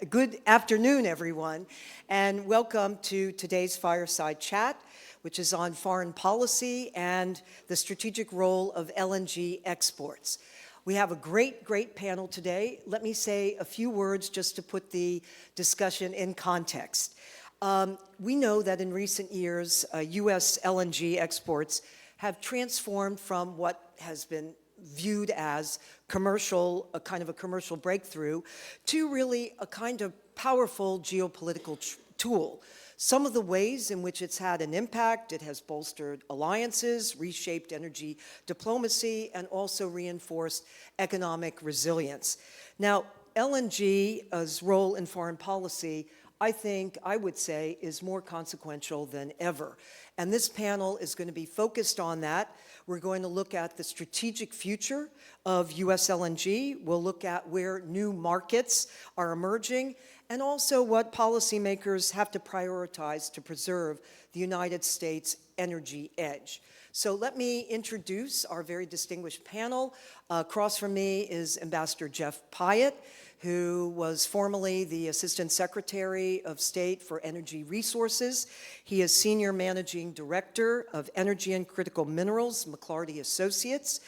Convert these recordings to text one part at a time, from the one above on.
good afternoon, everyone, and welcome to today's Fireside Chat, which is on foreign policy and the strategic role of LNG exports. We have a great panel today. Let me say a few words just to put the discussion in context. We know that in recent years, U.S. LNG exports have transformed from what has been viewed as a kind of a commercial breakthrough to really a kind of powerful geopolitical tool. Some of the ways in which it's had an impact, it has bolstered alliances, reshaped energy diplomacy, and also reinforced economic resilience. Now, LNG's role in foreign policy, I would say, is more consequential than ever. And this panel is going to be focused on that. We're going to look at the strategic future of U.S. LNG. We'll look at where new markets are emerging, and also what policymakers have to prioritize to preserve the United States' energy edge. So let me introduce our very distinguished panel. Across from me is Ambassador Jeff Pyatt, who was formerly the Assistant Secretary of State for Energy Resources. He is Senior Managing Director of Energy and Critical Minerals, McLarty Associates.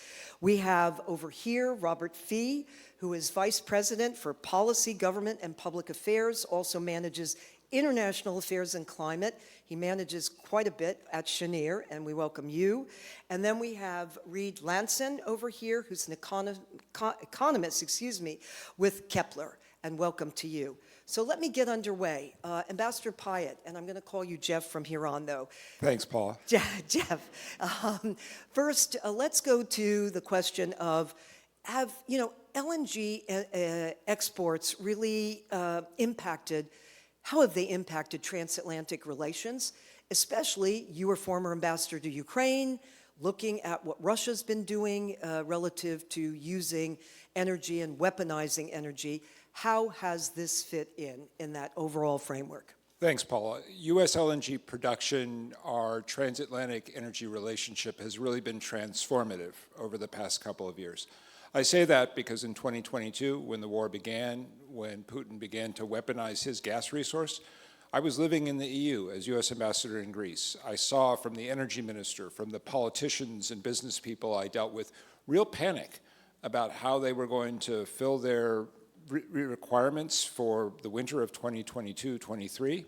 We have over here Robert Fee, who is Vice President for Policy, Government, and Public Affairs, also manages International Affairs and Climate. He manages quite a bit at Cheniere, and we welcome you. And then we have Reed Lanson over here, who's an economist, with Kepler, and welcome to you. So let me get underway. Ambassador Pyatt, and I'm going to call you Jeff from here on, though. Thanks, Paula. Jeff, first, let's go to the question of, have LNG exports really how have they impacted transatlantic relations? Especially, you were former ambassador to Ukraine, looking at what Russia's been doing relative to using energy and weaponizing energy. How has this fit in that overall framework? Thanks, Paula. U.S. LNG production, our transatlantic energy relationship has really been transformative over the past couple of years. I say that because in 2022, when the war began, when Putin began to weaponize his gas resource, I was living in the EU as U.S. ambassador in Greece. I saw from the energy minister, from the politicians and business people I dealt with, real panic about how they were going to fill their requirements for the winter of 2022-23.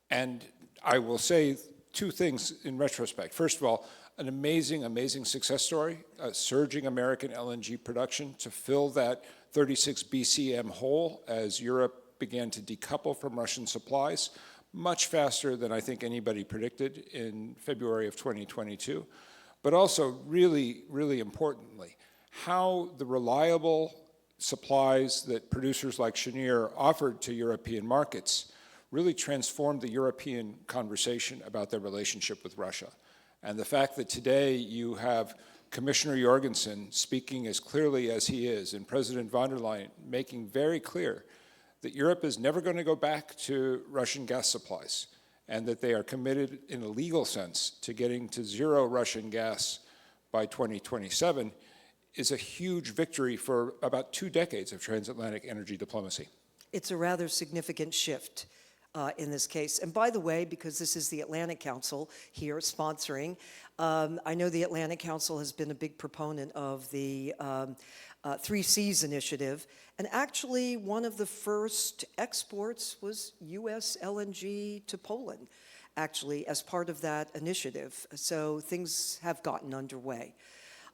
And I will say two things in retrospect. First of all, an amazing success story, surging American LNG production to fill that 36 BCM hole as Europe began to decouple from Russian supplies, much faster than I think anybody predicted in February of 2022. But also, really importantly, how the reliable supplies that producers like Cheniere offered to European markets really transformed the European conversation about their relationship with Russia. And the fact that today you have Commissioner Jorgensen speaking as clearly as he is, and President von der Leyen making very clear that Europe is never going to go back to Russian gas supplies, and that they are committed in a legal sense to getting to zero Russian gas by 2027, is a huge victory for about 2 decades of transatlantic energy diplomacy. It's a rather significant shift in this case. And by the way, because this is the Atlantic Council here sponsoring, I know the Atlantic Council has been a big proponent of the 3 Cs initiative. And actually, one of the first exports was U.S. LNG to Poland, actually, as part of that initiative. So things have gotten underway.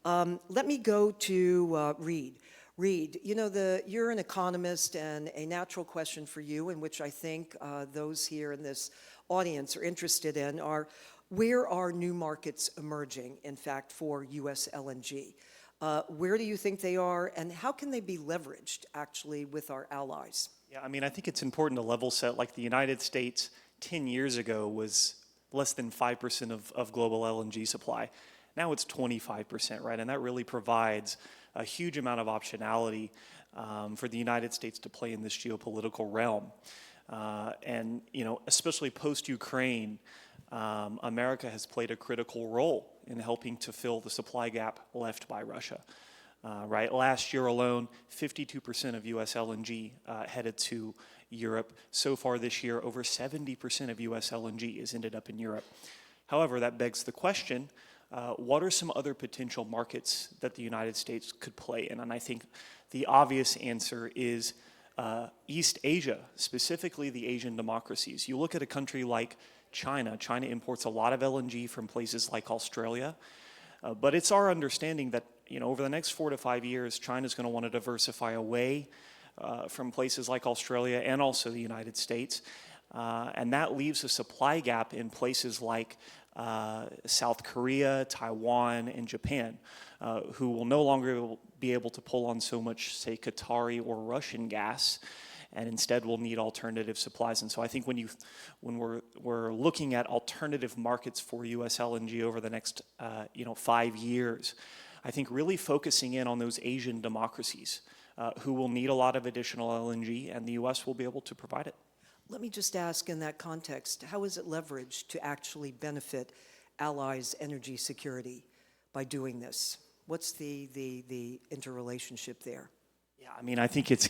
Let me go to Reed. Reed, you're an economist, and a natural question for you, in which I think those here in this audience are interested in, are where are new markets emerging, in fact, for U.S. LNG? Where do you think they are, and how can they be leveraged, actually, with our allies? Yeah, I think it's important to level set. Like the United States 10 years ago was less than 5% of global LNG supply. Now it's 25%, right? And that really provides a huge amount of optionality for the United States to play in this geopolitical realm. And, especially post-Ukraine, America has played a critical role in helping to fill the supply gap left by Russia. Right, last year alone, 52% of U.S. LNG headed to Europe. So far this year, over 70% of U.S. LNG has ended up in Europe. However, that begs the question, what are some other potential markets that the United States could play in? And I think the obvious answer is East Asia, specifically the Asian democracies. You look at a country like China. China imports a lot of LNG from places like Australia. But it's our understanding that over the next 4 to 5 years, China's going to want to diversify away from places like Australia and also the United States. And that leaves a supply gap in places like South Korea, Taiwan, and Japan, who will no longer be able to pull on so much, say, Qatari or Russian gas, and instead will need alternative supplies. And so I think when we're looking at alternative markets for U.S. LNG over the next 5 years, I think really focusing in on those Asian democracies who will need a lot of additional LNG, and the U.S. will be able to provide it. Let me just ask in that context, how is it leveraged to actually benefit allies' energy security by doing this? What's the interrelationship there? Yeah, I mean, I think it's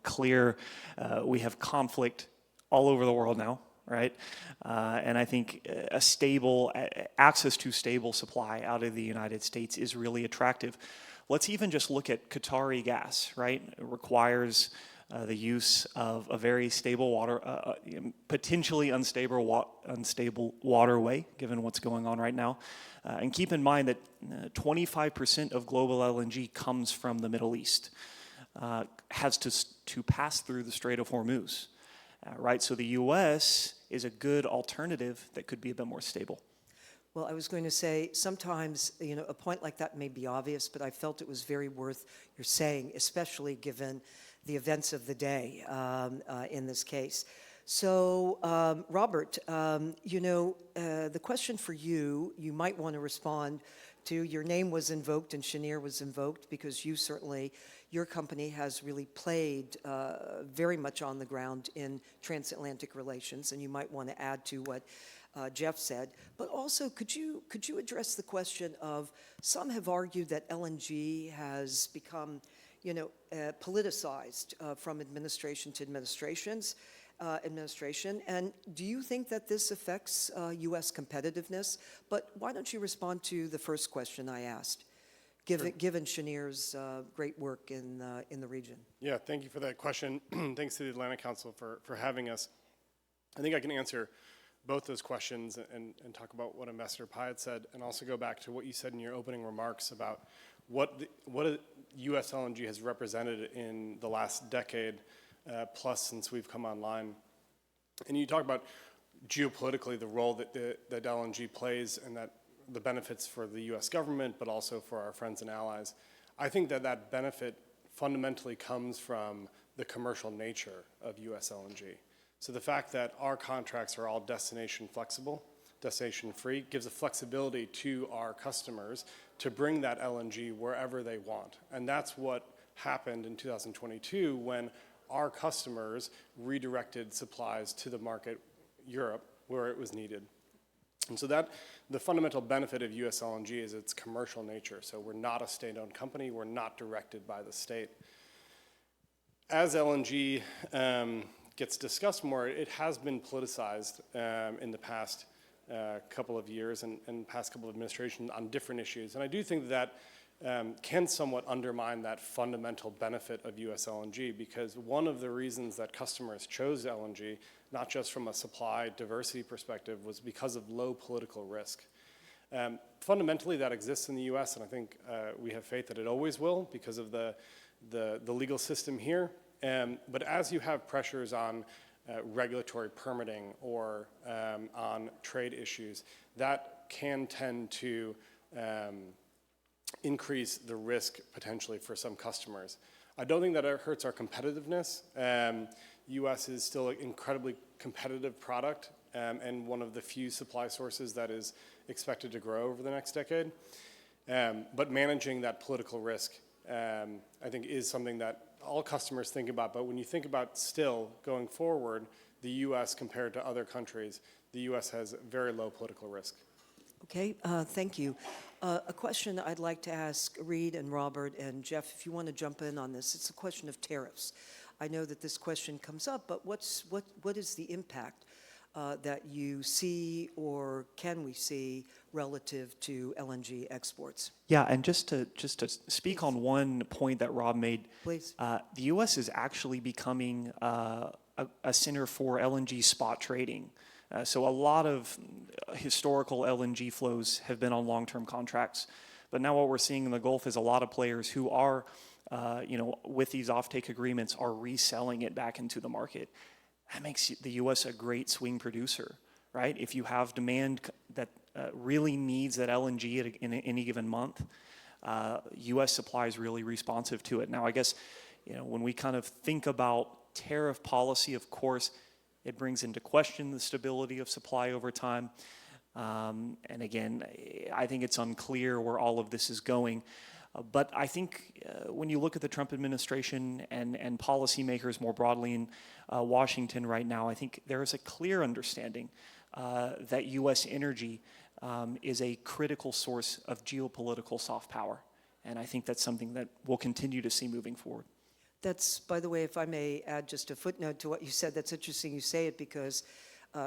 clear we have conflict all over the world now, right? And I think a stable access to stable supply out of the United States is really attractive. Let's even just look at Qatari gas, right? It requires the use of a very stable water, potentially unstable waterway, given what's going on right now. And keep in mind that 25% of global LNG comes from the Middle East, has to pass through the Strait of Hormuz, right? So the U.S. is a good alternative that could be a bit more stable. Well, I was going to say, sometimes, a point like that may be obvious, but I felt it was very worth your saying, especially given the events of the day in this case. So, Robert, the question for you might want to respond to. Your name was invoked and Cheniere was invoked because your company has really played very much on the ground in transatlantic relations, and you might want to add to what Jeff said. But also, could you address the question of, some have argued that LNG has become politicized from administration to administration. And do you think that this affects U.S. competitiveness? But why don't you respond to the first question I asked, given Cheniere's great work in the region? Yeah, thank you for that question. Thanks to the Atlantic Council for having us. I think I can answer both those questions and talk about what Ambassador Pyatt said, and also go back to what you said in your opening remarks about what U.S. LNG has represented in the last decade plus since we've come online. And you talk about geopolitically the role that LNG plays and that the benefits for the U.S. government, but also for our friends and allies. I think that benefit fundamentally comes from the commercial nature of U.S. LNG. So the fact that our contracts are all destination flexible, destination free, gives a flexibility to our customers to bring that LNG wherever they want. And that's what happened in 2022 when our customers redirected supplies to the market, Europe, where it was needed. And so the fundamental benefit of U.S. LNG is its commercial nature. So we're not a state-owned company, we're not directed by the state. As LNG gets discussed more, it has been politicized in the past couple of years and past couple of administrations on different issues. And I do think that can somewhat undermine that fundamental benefit of U.S. LNG, because one of the reasons that customers chose LNG, not just from a supply diversity perspective, was because of low political risk. Fundamentally, that exists in the U.S., and I think we have faith that it always will because of the legal system here. But as you have pressures on regulatory permitting or on trade issues, that can tend to increase the risk potentially for some customers. I don't think that it hurts our competitiveness. U.S. is still an incredibly competitive product and one of the few supply sources that is expected to grow over the next decade. But managing that political risk, I think, is something that all customers think about. But when you think about still going forward, the U.S. compared to other countries, the U.S. has very low political risk. Okay, thank you. A question I'd like to ask Reed and Robert and Jeff, if you want to jump in on this, it's a question of tariffs. I know that this question comes up, but what is the impact that you see or can we see relative to LNG exports? Yeah, and just to speak on one point that Rob made, Please. the U.S. is actually becoming a center for LNG spot trading. So a lot of historical LNG flows have been on long-term contracts, but now what we're seeing in the Gulf is a lot of players who are, with these offtake agreements, are reselling it back into the market. That makes the U.S. a great swing producer, right? If you have demand that really needs that LNG in any given month, U.S. supply is really responsive to it. Now, I guess, when we kind of think about tariff policy, of course, it brings into question the stability of supply over time. And again, I think it's unclear where all of this is going. But I think when you look at the Trump administration and policymakers more broadly in Washington right now, I think there is a clear understanding that U.S. energy is a critical source of geopolitical soft power. And I think that's something that we'll continue to see moving forward. That's, by the way, if I may add just a footnote to what you said, that's interesting you say it because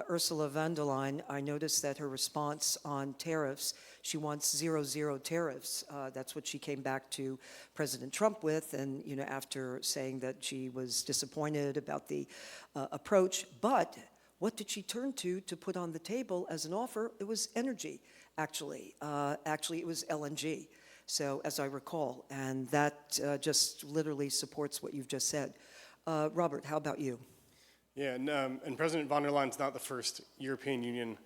Ursula von der Leyen, I noticed that her response on tariffs, she wants 0 tariffs. That's what she came back to President Trump with, and after saying that she was disappointed about the approach. But what did she turn to put on the table as an offer? It was energy, actually. Actually, it was LNG. So, as I recall, and that just literally supports what you've just said. Robert, how about you? Yeah, and President von der Leyen's not the first European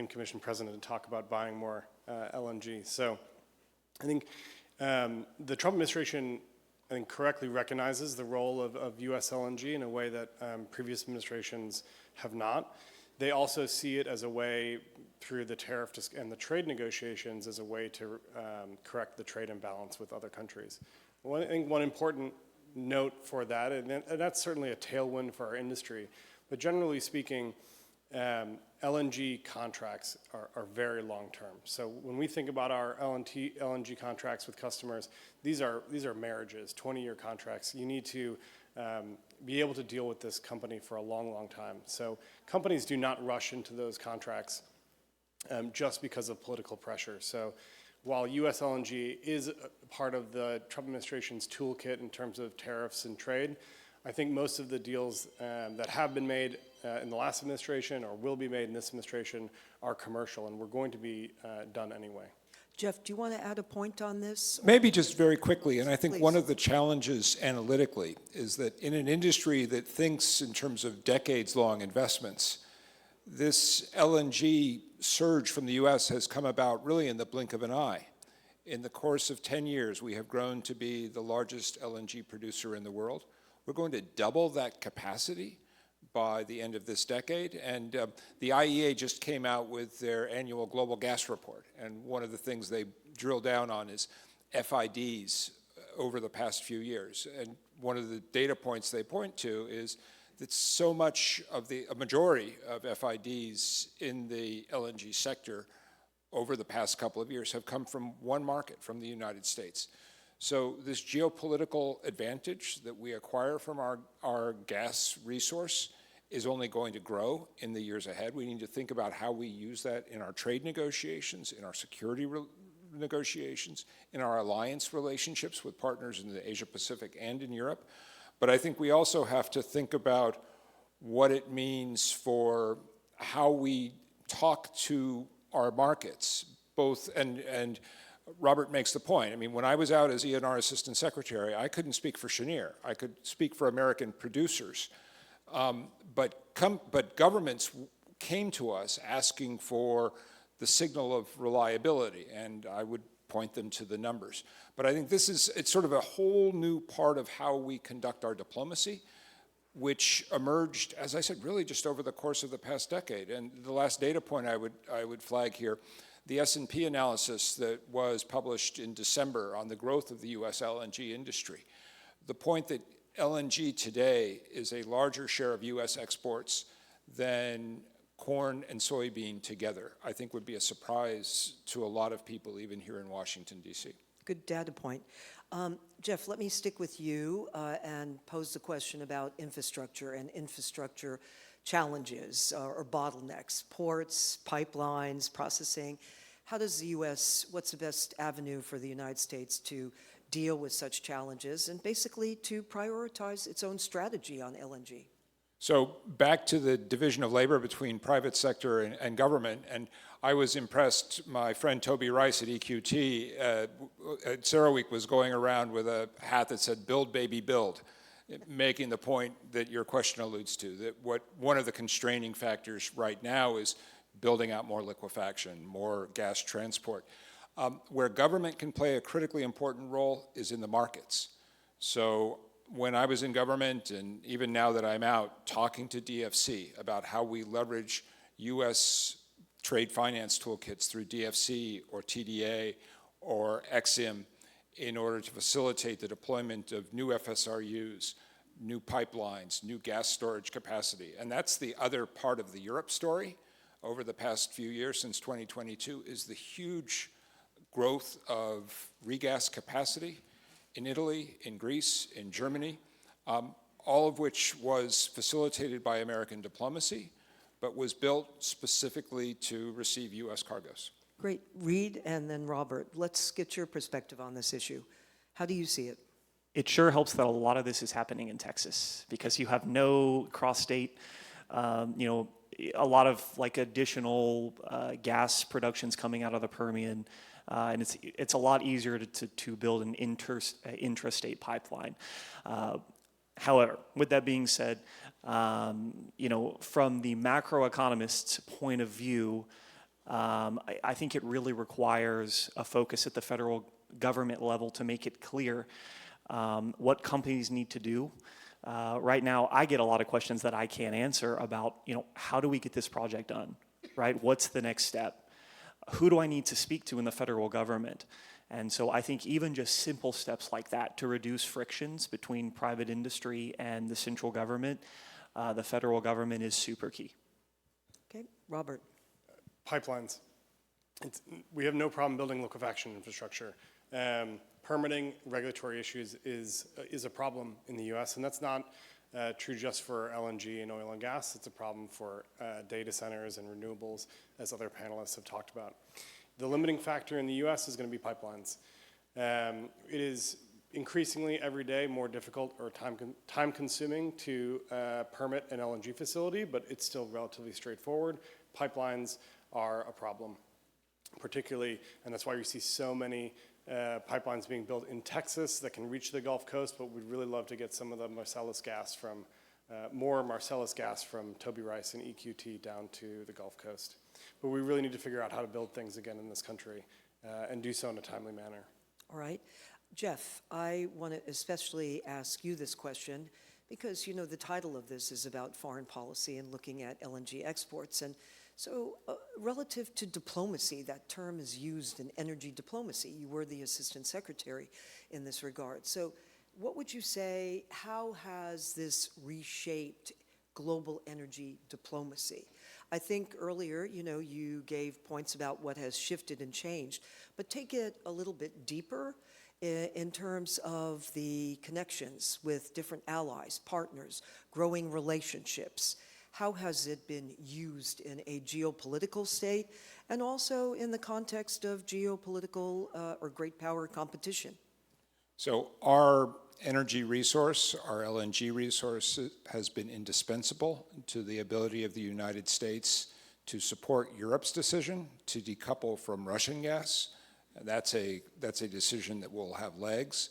Commission president to talk about buying more LNG. So I think the Trump administration, correctly recognizes the role of U.S. LNG in a way that previous administrations have not. They also see it as a way, through the tariff and the trade negotiations, as a way to correct the trade imbalance with other countries. I think one important note for that, and that's certainly a tailwind for our industry, but generally speaking, LNG contracts are very long-term. So when we think about our LNG contracts with customers, these are marriages, 20-year contracts. You need to be able to deal with this company for a long, long time. So companies do not rush into those contracts just because of political pressure. So while U.S. LNG is part of the Trump administration's toolkit in terms of tariffs and trade, I think most of the deals that have been made in the last administration or will be made in this administration are commercial, and we're going to be done anyway. Jeff, do you want to add a point on this? Maybe just very quickly, and I think Please. one of the challenges analytically is that in an industry that thinks in terms of decades-long investments, this LNG surge from the U.S. has come about really in the blink of an eye. In the course of 10 years, we have grown to be the largest LNG producer in the world. We're going to double that capacity by the end of this decade. And the IEA just came out with their annual global gas report. And one of the things they drill down on is FIDs over the past few years. And one of the data points they point to is that so much of a majority of FIDs in the LNG sector over the past couple of years have come from one market, from the United States. So this geopolitical advantage that we acquire from our gas resource is only going to grow in the years ahead. We need to think about how we use that in our trade negotiations, in our security negotiations, in our alliance relationships with partners in the Asia Pacific and in Europe. But I think we also have to think about what it means for how we talk to our markets, both, and Robert makes the point. I mean, when I was out as ENR Assistant Secretary, I couldn't speak for Cheniere. I could speak for American producers. But governments came to us asking for the signal of reliability, and I would point them to the numbers. But I think it's sort of a whole new part of how we conduct our diplomacy, which emerged, as I said, really just over the course of the past decade. And the last data point I would flag here, the S&P analysis that was published in December on the growth of the U.S. LNG industry, the point that LNG today is a larger share of U.S. exports than corn and soybean together, I think would be a surprise to a lot of people, even here in Washington, D.C. Good data point. Jeff, let me stick with you and pose the question about infrastructure and infrastructure challenges or bottlenecks, ports, pipelines, processing. How does the U.S., what's the best avenue for the United States to deal with such challenges and basically to prioritize its own strategy on LNG? So back to the division of labor between private sector and government, and I was impressed. My friend Toby Rice at EQT at CERAWeek was going around with a hat that said "Build, baby, build," making the point that your question alludes to, that one of the constraining factors right now is building out more liquefaction, more gas transport. Where government can play a critically important role is in the markets. So when I was in government, and even now that I'm out, talking to DFC about how we leverage U.S. trade finance toolkits through DFC or TDA or EXIM in order to facilitate the deployment of new FSRUs, new pipelines, new gas storage capacity. And that's the other part of the Europe story over the past few years since 2022, is the huge growth of regas capacity in Italy, in Greece, in Germany, all of which was facilitated by American diplomacy, but was built specifically to receive U.S. cargoes. Great. Reed and then Robert, let's get your perspective on this issue. How do you see it? It sure helps that a lot of this is happening in Texas because you have no cross-state, a lot of like additional gas productions coming out of the Permian. And it's a lot easier to build an intrastate pipeline. However, with that being said, from the macroeconomist's point of view, I think it really requires a focus at the federal government level to make it clear what companies need to do. Right now, I get a lot of questions that I can't answer about, how do we get this project done, right? What's the next step? Who do I need to speak to in the federal government? And so I think even just simple steps like that to reduce frictions between private industry and the central government, the federal government is super key. Okay, Robert. Pipelines. We have no problem building liquefaction infrastructure. Permitting regulatory issues is a problem in the U.S., and that's not true just for LNG and oil and gas. It's a problem for data centers and renewables, as other panelists have talked about. The limiting factor in the U.S. is going to be pipelines. It is increasingly every day more difficult or time-consuming to permit an LNG facility, but it's still relatively straightforward. Pipelines are a problem, particularly, and that's why you see so many pipelines being built in Texas that can reach the Gulf Coast, but we'd really love to get some of the Marcellus gas from, more Marcellus gas from Toby Rice and EQT down to the Gulf Coast. But we really need to figure out how to build things again in this country and do so in a timely manner. All right. Jeff, I want to especially ask you this question because, the title of this is about foreign policy and looking at LNG exports. And so relative to diplomacy, that term is used in energy diplomacy. You were the assistant secretary in this regard. So what would you say, how has this reshaped global energy diplomacy? I think earlier, you gave points about what has shifted and changed, but take it a little bit deeper in terms of the connections with different allies, partners, growing relationships. How has it been used in a geopolitical state and also in the context of geopolitical or great power competition? So our energy resource, our LNG resource, has been indispensable to the ability of the United States to support Europe's decision to decouple from Russian gas. That's a decision that will have legs.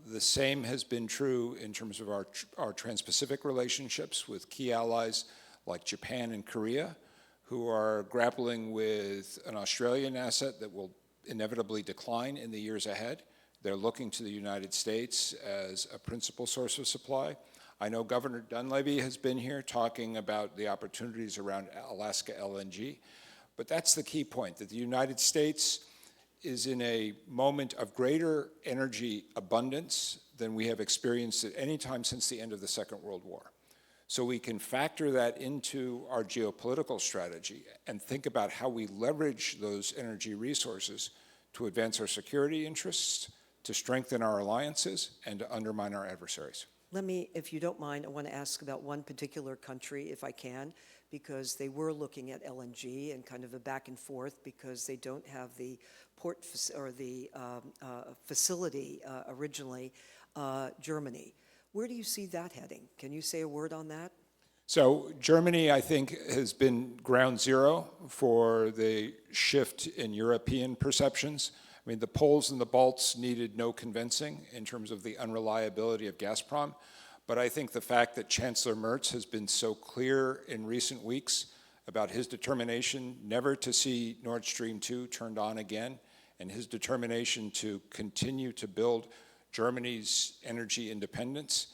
The same has been true in terms of our Trans-Pacific relationships with key allies like Japan and Korea, who are grappling with an Australian asset that will inevitably decline in the years ahead. They're looking to the United States as a principal source of supply. I know Governor Dunleavy has been here talking about the opportunities around Alaska LNG, but that's the key point, that the United States is in a moment of greater energy abundance than we have experienced at any time since the end of the Second World War. So we can factor that into our geopolitical strategy and think about how we leverage those energy resources to advance our security interests, to strengthen our alliances and to undermine our adversaries. Let me, if you don't mind, I want to ask about one particular country, if I can, because they were looking at LNG and kind of a back and forth because they don't have the port or the facility originally, Germany. Where do you see that heading? Can you say a word on that? So Germany, I think, has been ground zero for the shift in European perceptions. I mean, the Poles and the Balts needed no convincing in terms of the unreliability of Gazprom. But I think the fact that Chancellor Merz has been so clear in recent weeks about his determination never to see Nord Stream 2 turned on again, and his determination to continue to build Germany's energy independence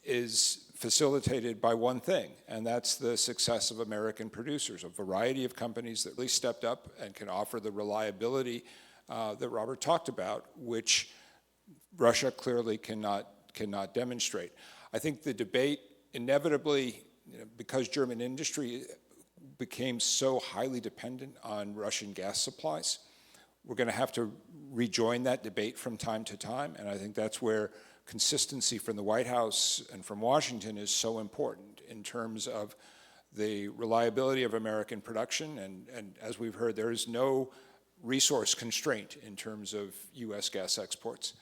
is facilitated by one thing, and that's the success of American producers, a variety of companies that really stepped up and can offer the reliability that Robert talked about, which Russia clearly cannot demonstrate. I think the debate inevitably, because German industry became so highly dependent on Russian gas supplies, we're going to have to rejoin that debate from time to time, and I think that's where consistency from the White House and from Washington is so important in terms of the reliability of American production, and as we've heard, there is no resource constraint in terms of U.S. gas exports,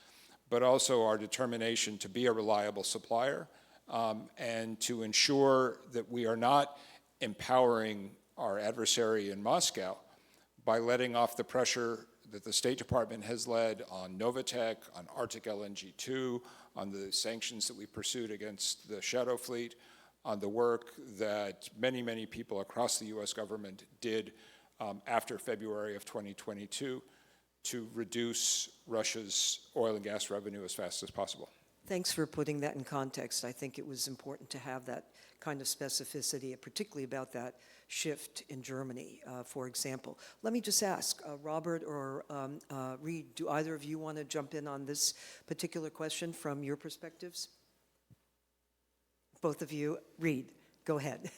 but also our determination to be a reliable supplier and to ensure that we are not empowering our adversary in Moscow by letting off the pressure that the State Department has led on Novatek, on Arctic LNG 2, on the sanctions that we pursued against the Shadow Fleet, on the work that many, many people across the U.S. government did after February of 2022 to reduce Russia's oil and gas revenue as fast as possible. Thanks for putting that in context. I think it was important to have that kind of specificity, particularly about that shift in Germany, for example. Let me just ask, Robert or Reed, do either of you want to jump in on this particular question from your perspectives? Both of you. Reed, go ahead.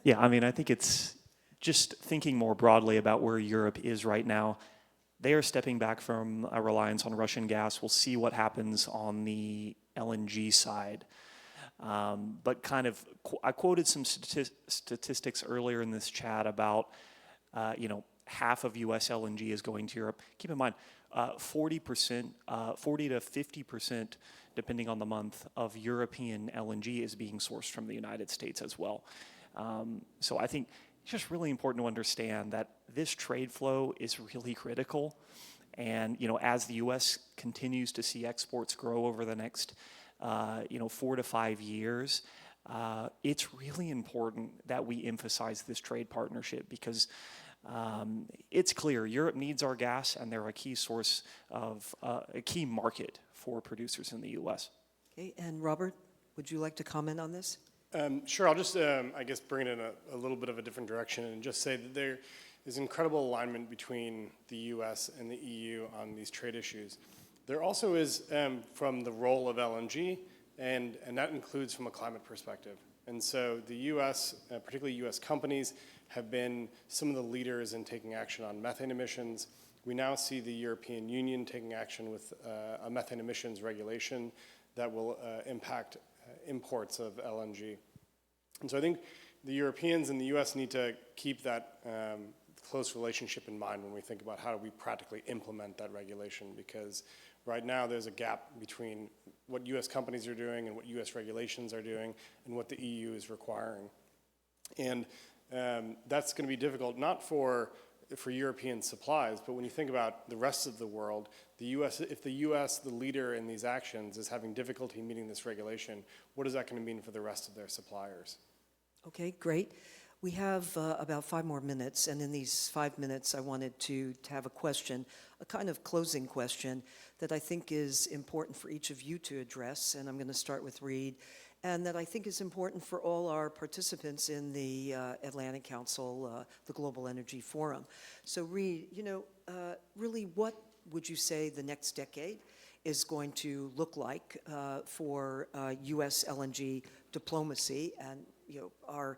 Yeah, I mean, I think it's just thinking more broadly about where Europe is right now. They are stepping back from a reliance on Russian gas. We'll see what happens on the LNG side. But kind of, I quoted some statistics earlier in this chat about, half of U.S. LNG is going to Europe. Keep in mind, 40 to 50%, depending on the month, of European LNG is being sourced from the United States as well. So I think it's just really important to understand that this trade flow is really critical. And, as the U.S. continues to see exports grow over the next 4 to 5 years, it's really important that we emphasize this trade partnership because it's clear Europe needs our gas and they're a key source of a key market for producers in the U.S. Okay, and Robert, would you like to comment on this? Sure, I'll just, I guess, bring it in a little bit of a different direction and just say that there is incredible alignment between the U.S. and the EU on these trade issues. There also is from the role of LNG, and that includes from a climate perspective. And so the U.S., particularly U.S. companies, have been some of the leaders in taking action on methane emissions. We now see the European Union taking action with a methane emissions regulation that will impact imports of LNG. And so I think the Europeans and the U.S. need to keep that close relationship in mind when we think about how do we practically implement that regulation, because right now there's a gap between what U.S. companies are doing and what U.S. regulations are doing and what the EU is requiring. And that's going to be difficult, not for European supplies, but when you think about the rest of the world, the U.S., if the U.S., the leader in these actions, is having difficulty meeting this regulation, what is that going to mean for the rest of their suppliers? Okay, great. We have about 5 more minutes, and in these 5 minutes, I wanted to have a question, a kind of closing question that I think is important for each of you to address, and I'm going to start with Reed, and that I think is important for all our participants in the Atlantic Council, the Global Energy Forum. So Reed, really what would you say the next decade is going to look like for U.S. LNG diplomacy and our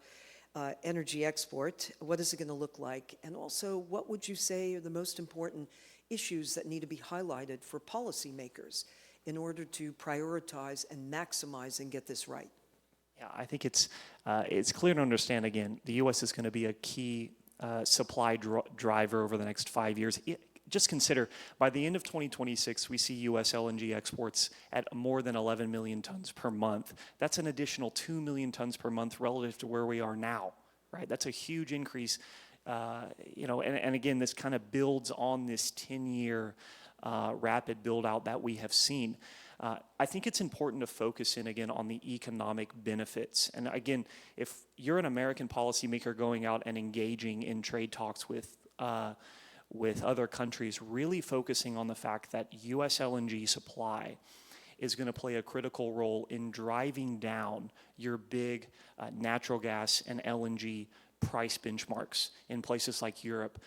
energy export? What is it going to look like? And also, what would you say are the most important issues that need to be highlighted for policymakers in order to prioritize and maximize and get this right? Yeah, I think it's clear to understand, again, the U.S. is going to be a key supply driver over the next 5 years. Just consider, by the end of 2026, we see U.S. LNG exports at more than 11 million tons per month. That's an additional 2 million tons per month relative to where we are now, right? That's a huge increase, and again, this kind of builds on this 10-year rapid build-out that we have seen. I think it's important to focus in, again, on the economic benefits. And again, if you're an American policymaker going out and engaging in trade talks with other countries, really focusing on the fact that U.S. LNG supply is going to play a critical role in driving down your big natural gas and LNG price benchmarks in places like Europe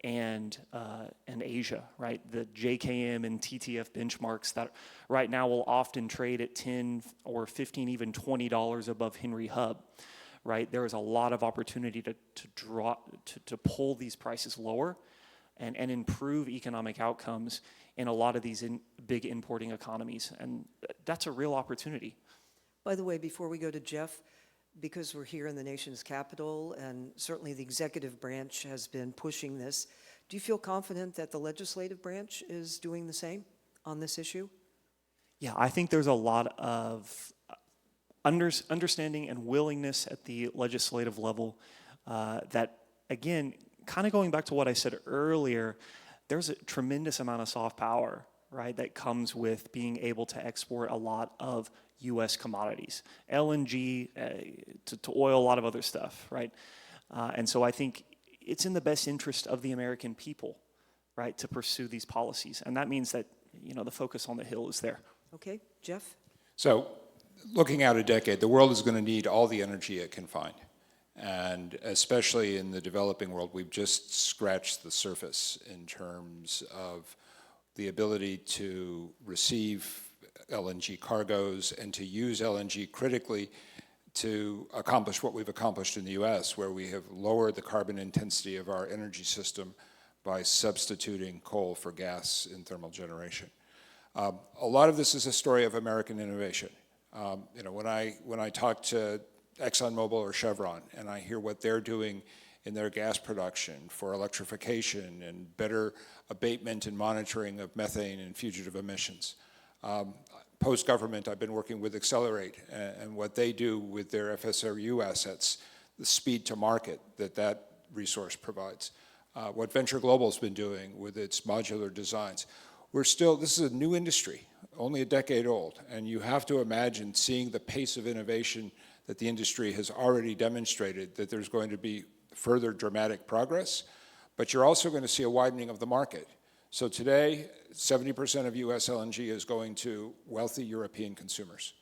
and Asia, right? The JKM and TTF benchmarks that right now will often trade at $10 or $15, even $20 above Henry Hub, right? There is a lot of opportunity to pull these prices lower and improve economic outcomes in a lot of these big importing economies, and that's a real opportunity. By the way, before we go to Jeff, because we're here in the nation's capital and certainly the executive branch has been pushing this, do you feel confident that the legislative branch is doing the same on this issue? Yeah, I think there's a lot of understanding and willingness at the legislative level that, again, kind of going back to what I said earlier, there's a tremendous amount of soft power, right, that comes with being able to export a lot of U.S. commodities, LNG to oil, a lot of other stuff, right? And so I think it's in the best interest of the American people, right, to pursue these policies. And that means that, the focus on the Hill is there. Okay, Jeff? So looking out a decade, the world is going to need all the energy it can find. And especially in the developing world, we've just scratched the surface in terms of the ability to receive LNG cargoes and to use LNG critically to accomplish what we've accomplished in the US, where we have lowered the carbon intensity of our energy system by substituting coal for gas in thermal generation. A lot of this is a story of American innovation. When I talk to ExxonMobil or Chevron, and I hear what they're doing in their gas production for electrification and better abatement and monitoring of methane and fugitive emissions. Post-government, I've been working with Accelerate and what they do with their FSRU assets, the speed to market that resource provides. What Venture Global's been doing with its modular designs. This is a new industry, only a decade old, and you have to imagine seeing the pace of innovation that the industry has already demonstrated that there's going to be further dramatic progress, but you're also going to see a widening of the market. So today, 70% of US LNG is going to wealthy European consumers.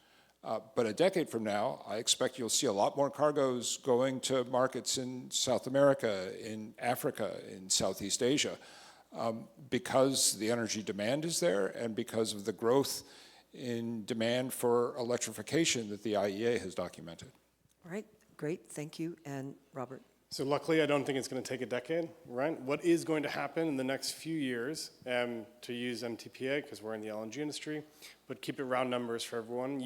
But a decade from now, I expect you'll see a lot more cargoes going to markets in South America, in Africa, in Southeast Asia, because the energy demand is there and because of the growth in demand for electrification that the IEA has documented. All right, great, thank you. And Robert? So luckily, I don't think it's going to take a decade, right? What is going to happen in the next few years, to use MTPA, because we're in the LNG industry, but keep it round numbers for everyone.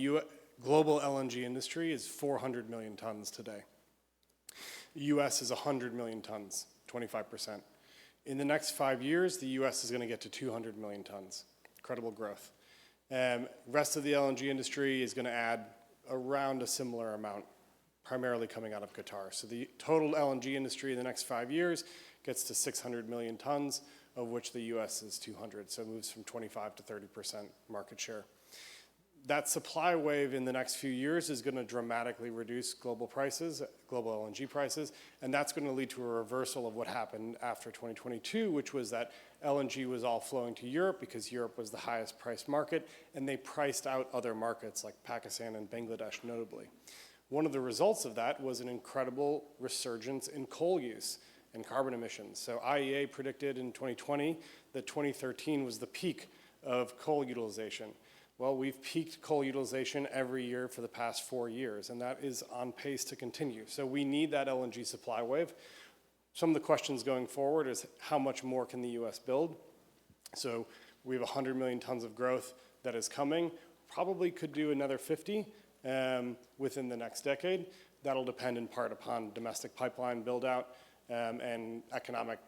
Global LNG industry is 400 million tons today. The US is 100 million tons, 25%. In the next 5 years, the US is going to get to 200 million tons. Incredible growth. Rest of the LNG industry is going to add around a similar amount, primarily coming out of Qatar. So the total LNG industry in the next 5 years gets to 600 million tons, of which the US is 200. So it moves from 25 to 30% market share. That supply wave in the next few years is going to dramatically reduce global prices, global LNG prices, and that's going to lead to a reversal of what happened after 2022, which was that LNG was all flowing to Europe because Europe was the highest priced market, and they priced out other markets like Pakistan and Bangladesh notably. One of the results of that was an incredible resurgence in coal use and carbon emissions. So IEA predicted in 2020 that 2013 was the peak of coal utilization. Well, we've peaked coal utilization every year for the past 4 years, and that is on pace to continue. So we need that LNG supply wave. Some of the questions going forward is how much more can the US build? So we have 100 million tons of growth that is coming, probably could do another 50 within the next decade. That'll depend in part upon domestic pipeline build-out and economic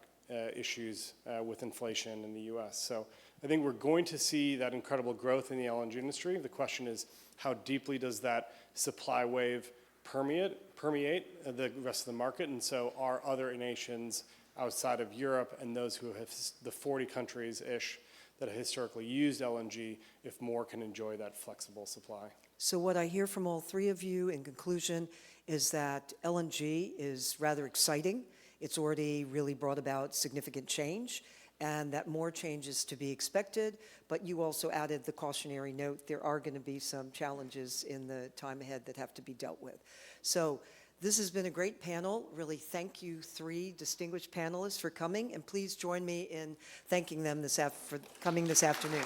issues with inflation in the US. So I think we're going to see that incredible growth in the LNG industry. The question is, how deeply does that supply wave permeate the rest of the market? And so are other nations outside of Europe and those who have the 40 countries-ish that have historically used LNG, if more can enjoy that flexible supply? So what I hear from all three of you in conclusion is that LNG is rather exciting. It's already really brought about significant change, and that more change is to be expected. But you also added the cautionary note, there are going to be some challenges in the time ahead that have to be dealt with. So this has been a great panel. Really thank you three distinguished panelists for coming, and please join me in thanking them for coming this afternoon.